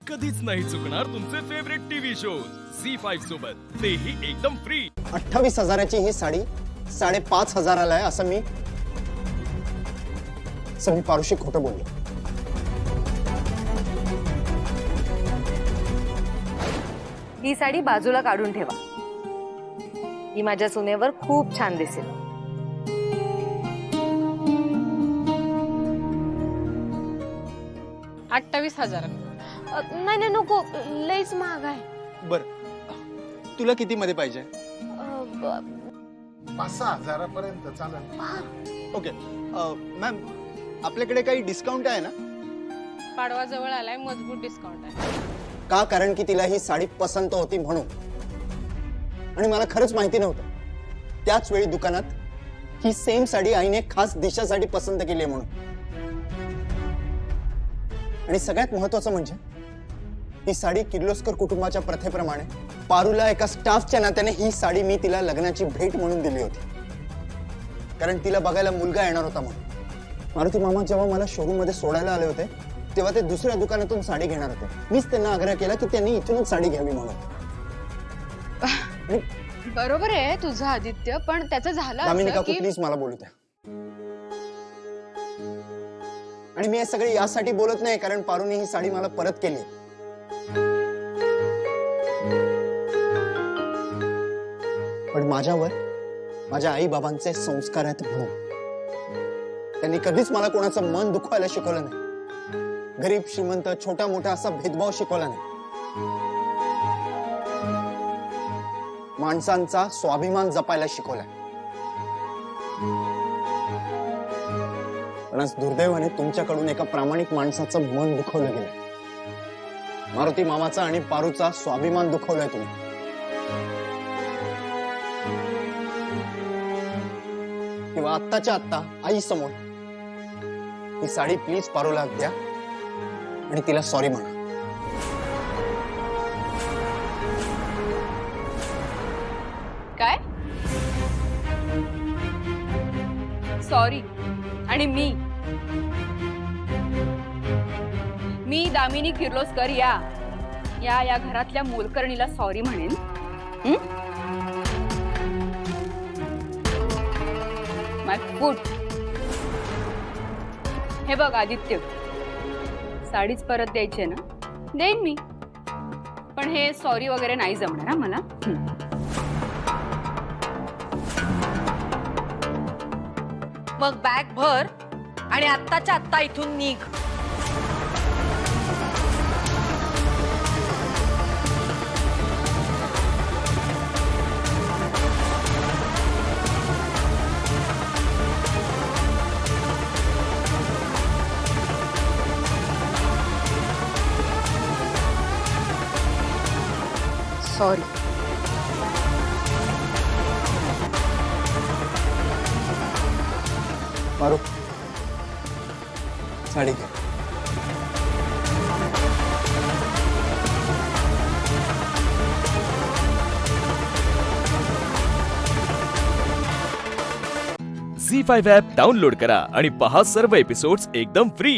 कधीच नाही चुकणार तुमचे फेवरेट टीव्ही शोज झी5 सोबत, तेही एकदम फ्री। 28,000ची ही साडी 5,500 आहे असं मी पारुशी खोटं बोललो। ही साडी बाजूला काढून ठेवा, ही माझ्या सुनेवर खूप छान दिसेल। 28,000 नाही नाही नको, लईच महाग आहे। बर तुला किती मध्ये पाहिजे? 5-6 हजारापर्यंत चालेल। ओके मॅम, आपल्याकडे काही डिस्काउंट आहे ना? पाडवा जवळ आलाय, मजबूत डिस्काउंट आहे। का? कारण की तिला ही साडी पसंत होती म्हणून, आणि मला खरंच माहिती नव्हतं त्याच वेळी दुकानात ही सेम साडी आईने खास दिशासाठी पसंत केली आहे म्हणून। आणि सगळ्यात महत्त्वाचं म्हणजे ही साडी किर्लोस्कर कुटुंबाच्या प्रथेप्रमाणे पारूला एका स्टाफच्या नात्याने ही साडी मी तिला लग्नाची भेट म्हणून दिली होती, कारण तिला बघायला मुलगा येणार होता म्हणून। मारुती मामा जेव्हा मला शोरूम मध्ये सोडायला आले होते तेव्हा ते दुसऱ्या दुकानातून साडी घेणार होते। मीच त्यांना आग्रह केला की त्यांनी इथूनच साडी घ्यावी म्हणून। बरोबर आहे तुझं आदित्य, पण त्याचं झालं दामिनी असं काकू की प्लीज मला बोलू द्या। आणि मी हे सगळे यासाठी बोलत नाही कारण पारूने ही साडी मला परत केली, पण माझ्यावर माझ्या आई बाबांचे संस्कार आहेत म्हणून। त्यांनी कधीच मला कोणाचं मन दुखवायला शिकवलं नाही, गरीब श्रीमंत छोटा मोठा असा भेदभाव शिकवला नाही। माणसांचा स्वाभिमान जपायला शिकवलाय। पण आज दुर्दैवाने तुमच्याकडून एका प्रामाणिक माणसाचं मन दुखवलं गेलं। मारुती मामाचा आणि पारूचा स्वाभिमान दुखवलाय तुम्ही। किंवा आत्ताच्या आत्ता आई समोर ही साडी प्लीज पारूला द्या आणि तिला सॉरी म्हणा। काय सॉरी? आणि मी दामिनी किर्लोस्कर या घरातल्या मोलकरणीला सॉरी म्हणेन? माय फूट। हे बघ आदित्य, साडीच परत द्यायची आहे ना, देईन मी, पण हे सॉरी वगैरे नाही जमणार हा मला। मग बॅग भर आणि आत्ताच्या आत्ता इथून निघ। सॉरी। पारू, साडी घे। झी5 ॲप डाउनलोड करा आणि पहा सर्व एपिसोड्स एकदम फ्री।